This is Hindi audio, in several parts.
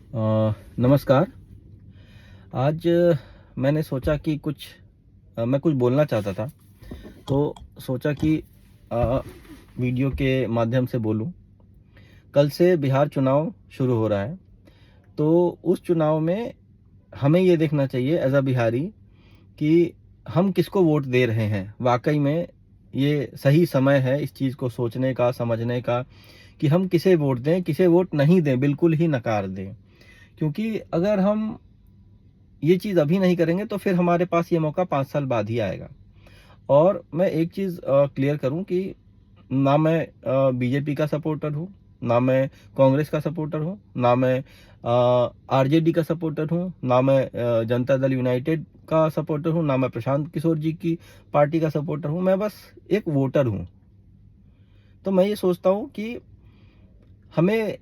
नमस्कार। आज मैंने सोचा कि मैं कुछ बोलना चाहता था, तो सोचा कि अ, वीडियो के माध्यम से बोलूं। कल से बिहार चुनाव शुरू हो रहा है, तो उस चुनाव में हमें ये देखना चाहिए एज अ बिहारी कि हम किसको वोट दे रहे हैं। वाकई में ये सही समय है इस चीज़ को सोचने का, समझने का कि हम किसे वोट दें, किसे वोट नहीं दें, बिल्कुल ही नकार दें। क्योंकि अगर हम ये चीज़ अभी नहीं करेंगे तो फिर हमारे पास ये मौका 5 साल बाद ही आएगा। और मैं एक चीज़ क्लियर करूं कि ना मैं बीजेपी का सपोर्टर हूं, ना मैं कांग्रेस का सपोर्टर हूं, ना मैं आरजेडी का सपोर्टर हूं, ना मैं जनता दल यूनाइटेड का सपोर्टर हूं, ना मैं प्रशांत किशोर जी की पार्टी का सपोर्टर हूं। मैं बस एक वोटर हूं। तो मैं ये सोचता हूं कि हमें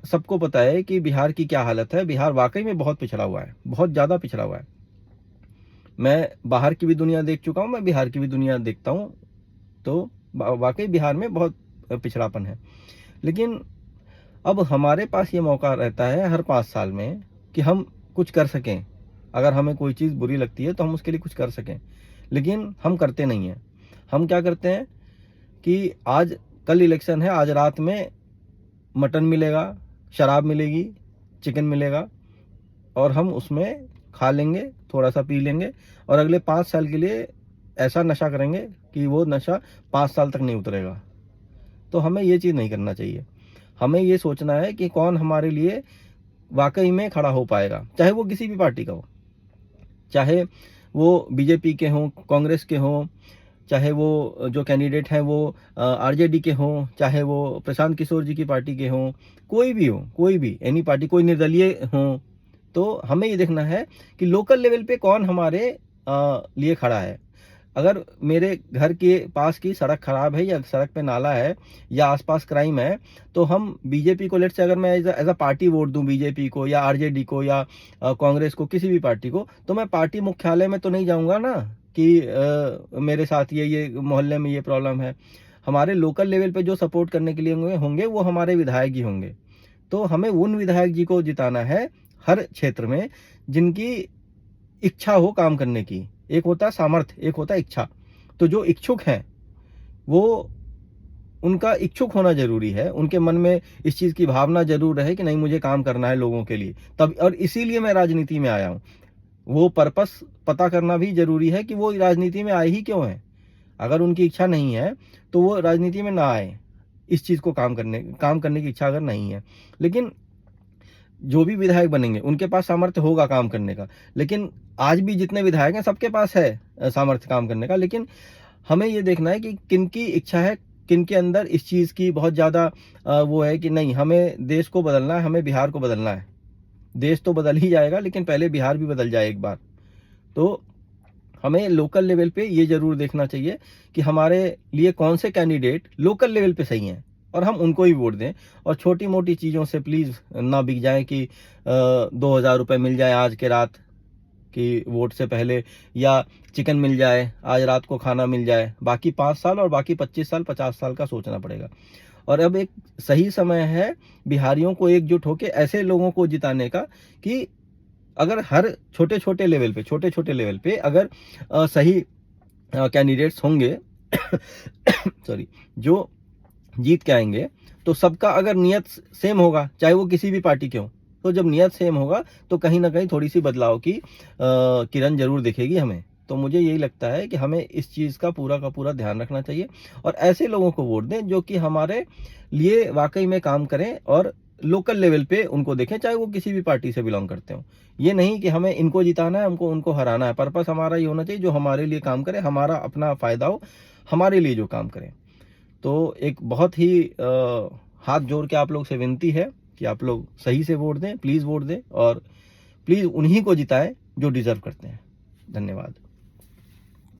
सबको पता है कि बिहार की क्या हालत है। बिहार वाकई में बहुत पिछड़ा हुआ है, बहुत ज़्यादा पिछड़ा हुआ है। मैं बाहर की भी दुनिया देख चुका हूँ, मैं बिहार की भी दुनिया देखता हूँ, तो वाकई बिहार में बहुत पिछड़ापन है। लेकिन अब हमारे पास ये मौका रहता है हर 5 साल में कि हम कुछ कर सकें। अगर हमें कोई चीज़ बुरी लगती है तो हम उसके लिए कुछ कर सकें, लेकिन हम करते नहीं हैं। हम क्या करते हैं कि कल इलेक्शन है, आज रात में मटन मिलेगा, शराब मिलेगी, चिकन मिलेगा, और हम उसमें खा लेंगे, थोड़ा सा पी लेंगे, और अगले 5 साल के लिए ऐसा नशा करेंगे कि वो नशा 5 साल तक नहीं उतरेगा। तो हमें ये चीज़ नहीं करना चाहिए। हमें ये सोचना है कि कौन हमारे लिए वाकई में खड़ा हो पाएगा, चाहे वो किसी भी पार्टी का हो, चाहे वो बीजेपी के हों, कांग्रेस के हों, चाहे वो जो कैंडिडेट हैं वो आरजेडी के हों, चाहे वो प्रशांत किशोर जी की पार्टी के हों, कोई भी हो, कोई भी एनी पार्टी, कोई निर्दलीय हों। तो हमें ये देखना है कि लोकल लेवल पे कौन हमारे लिए खड़ा है। अगर मेरे घर के पास की सड़क खराब है, या सड़क पे नाला है, या आसपास क्राइम है, तो हम बीजेपी को, लेट्स से अगर मैं एज अ पार्टी वोट दूं बीजेपी को या आरजेडी को या कांग्रेस को, किसी भी पार्टी को, तो मैं पार्टी मुख्यालय में तो नहीं जाऊंगा ना कि मेरे साथ ये मोहल्ले में ये प्रॉब्लम है। हमारे लोकल लेवल पे जो सपोर्ट करने के लिए होंगे वो हमारे विधायक जी होंगे। तो हमें उन विधायक जी को जिताना है हर क्षेत्र में, जिनकी इच्छा हो काम करने की। एक होता है सामर्थ्य, एक होता है इच्छा। तो जो इच्छुक हैं, वो, उनका इच्छुक होना जरूरी है, उनके मन में इस चीज की भावना जरूर रहे कि नहीं, मुझे काम करना है लोगों के लिए। तब, और इसीलिए मैं राजनीति में आया हूँ। वो पर्पस पता करना भी जरूरी है कि वो राजनीति में आए ही क्यों हैं। अगर उनकी इच्छा नहीं है तो वो राजनीति में ना आए। इस चीज को काम करने की इच्छा अगर नहीं है। लेकिन जो भी विधायक बनेंगे उनके पास सामर्थ्य होगा काम करने का। लेकिन आज भी जितने विधायक हैं सबके पास है सामर्थ्य काम करने का। लेकिन हमें ये देखना है कि किनकी इच्छा है, किनके अंदर इस चीज की बहुत ज्यादा वो है कि नहीं, हमें देश को बदलना है, हमें बिहार को बदलना है। देश तो बदल ही जाएगा, लेकिन पहले बिहार भी बदल जाए एक बार। तो हमें लोकल लेवल पे ये जरूर देखना चाहिए कि हमारे लिए कौन से कैंडिडेट लोकल लेवल पे सही हैं, और हम उनको ही वोट दें। और छोटी मोटी चीज़ों से प्लीज़ ना बिक जाए कि 2,000 रुपये मिल जाए आज के रात की वोट से पहले, या चिकन मिल जाए, आज रात को खाना मिल जाए। बाकी 5 साल और बाकी 25 साल, 50 साल का सोचना पड़ेगा। और अब एक सही समय है बिहारियों को एकजुट होकर ऐसे लोगों को जिताने का कि अगर हर छोटे छोटे लेवल पे अगर सही कैंडिडेट्स होंगे सॉरी, जो जीत के आएंगे, तो सबका अगर नियत सेम होगा, चाहे वो किसी भी पार्टी के हो, तो जब नियत सेम होगा तो कहीं ना कहीं थोड़ी सी बदलाव की किरण जरूर दिखेगी हमें। तो मुझे यही लगता है कि हमें इस चीज़ का पूरा ध्यान रखना चाहिए, और ऐसे लोगों को वोट दें जो कि हमारे लिए वाकई में काम करें, और लोकल लेवल पे उनको देखें, चाहे वो किसी भी पार्टी से बिलोंग करते हो। ये नहीं कि हमें इनको जिताना है, हमको उनको हराना है। पर्पस हमारा ये होना चाहिए जो हमारे लिए काम करे, हमारा अपना फायदा हो, हमारे लिए जो काम करे। तो एक बहुत ही हाथ जोड़ के आप लोग से विनती है कि आप लोग सही से वोट दें, प्लीज़ वोट दें, और प्लीज़ उन्हीं को जिताएं जो डिजर्व करते हैं। धन्यवाद।